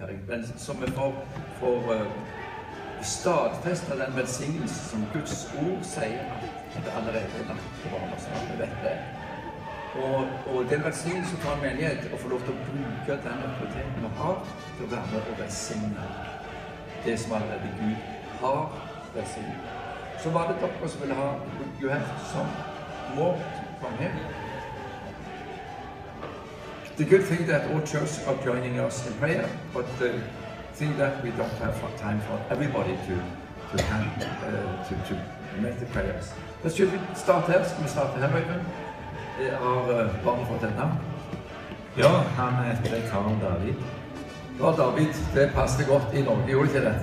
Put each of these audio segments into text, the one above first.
Herre, men som vi får stadfeste den velsignelse som Guds ord sier at det allerede er lagt på barna, sånn at vi vet det. Og den velsignelse for en menighet å få lov til å bruke den autoriteten vi har til å være med og velsigne det som allerede Gud har velsignet. Så var det dere som ville ha you have some more from him. The good thing that all churches are joining us in prayer, but the thing that we don't have time for everybody to make the prayers. But should we start here? Skal vi starte her, Øyvind? Har barnet fått et navn? Ja, han heter Karl David. Karl David, det passer godt i Norge, gjorde ikke det?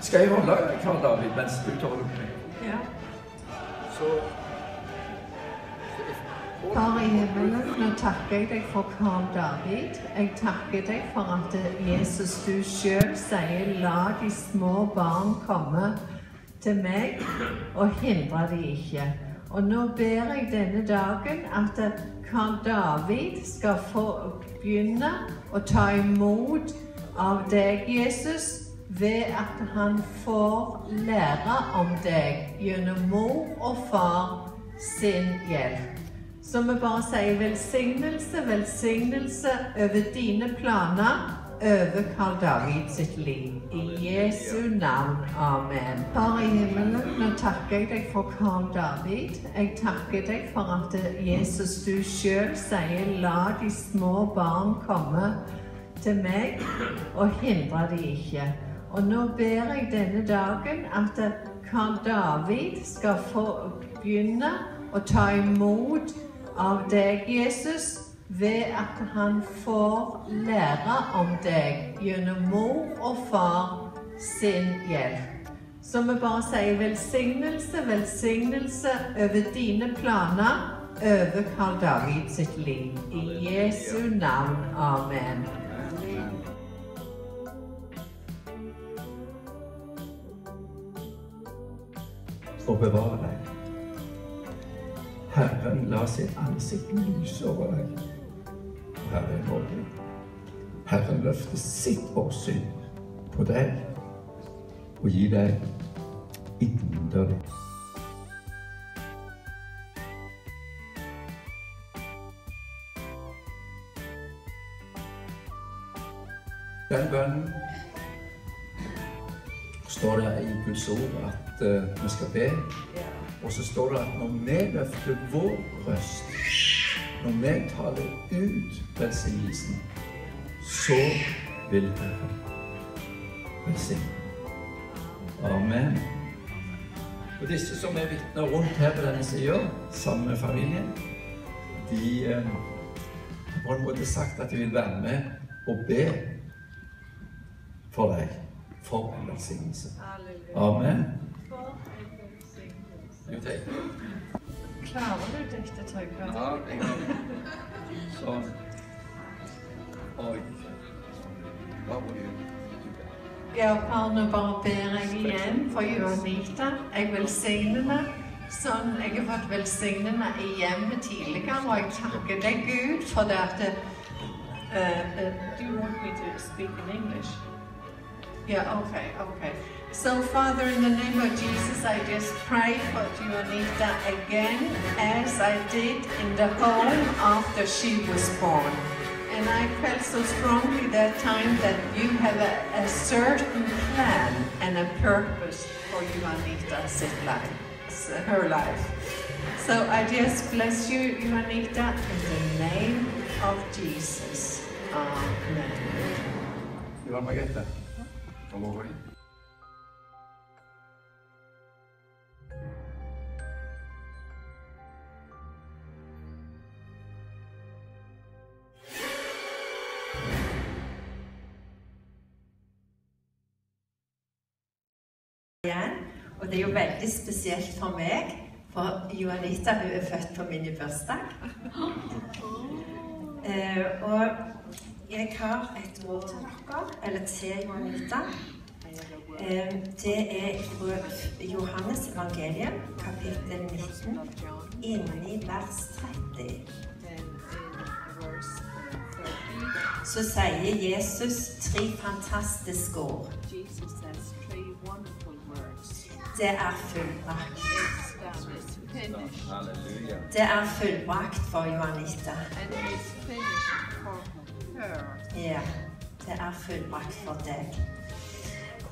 Skal jeg holde Karl David mens du tar det opp med? Ja. Så... Far i himmelen, nå takker jeg deg for Karl David. Jeg takker deg for at Jesus, du selv sier, la de små barn komme til meg og hindre de ikke. Og nå ber jeg denne dagen at Karl David skal få begynne å ta imot av deg, Jesus, ved at han får lære om deg gjennom mor og far sin hjelp. Så vi bare sier velsignelse, velsignelse over dine planer, over Karl David sitt liv. I Jesu navn. Amen. Far i himmelen, nå takker jeg deg for Karl David. Jeg takker deg for at Jesus, du selv sier, la de små barn komme til meg og hindre de ikke. Og nå ber jeg denne dagen at Karl David skal få begynne å ta imot av deg, Jesus, ved at han får lære om deg gjennom mor og far sin hjelp. Så vi bare sier velsignelse, velsignelse over dine planer, over Karl David sitt liv. I Jesu navn. Amen. Og bevare deg. Herren la sitt ansikt lyse over deg. Herre er nådig. Herren løfter sitt åsyn på deg og gir deg inderlig. Den bønnen står det i Guds ord at vi skal be. Og så står det at når vi løfter vår røst, når vi taler ut velsignelsen, så vil Herren velsigne. Amen. Og disse som er vitner rundt her på denne siden, sammen med familien, de har på en måte sagt at de vil være med og be for deg, for en velsignelse. Amen. Klarer du dette, Trygve? Ja, en gang. Sånn. Oi. Hva må du? Ja, far, nå bare ber jeg igjen for Juanita. Jeg velsigner meg, sånn jeg har fått velsigne meg i hjemmet tidligere, og jeg takker deg, Gud, for det at do you want me to speak in English? Yeah, okay. So, Father, in the name of Jesus, I just pray for Juanita again, as I did in the home after she was born. And I felt so strongly that time that you have a certain plan and a purpose for Juanita's life, her life. So I just bless you, Juanita, in the name of Jesus. Amen. You want Margrethe? Come over here. Og det er jo veldig spesielt for meg, for Juanita hun er født på min bursdag. Og jeg har et ord til dere, eller til Juanita. Det er fra Johannes evangelium, kapittel 19, inni vers 30. så sier Jesus 3 fantastiske ord. Det er fullbrakt. Det er fullbrakt for Johanita. Ja, det er fullbrakt for deg.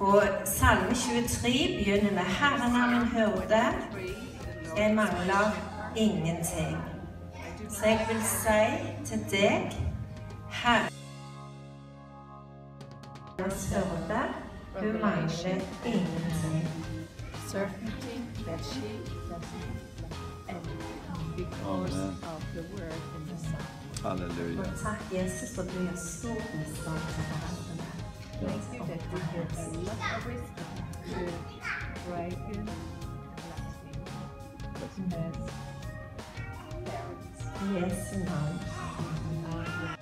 Og Salme 23 begynner med Herren er min hyrde, jeg mangler ingenting. Så jeg vil si til deg, Herren hyrde, du mangler ingenting. Certainty that she doesn't lack anything because of the word in the Psalm. Halleluja. Og takk, Jesus, for du er stor bistand til hverandre. Thank you that we give a lot of wisdom to Reagan and Lassie as parents. I Jesu navn. Amen.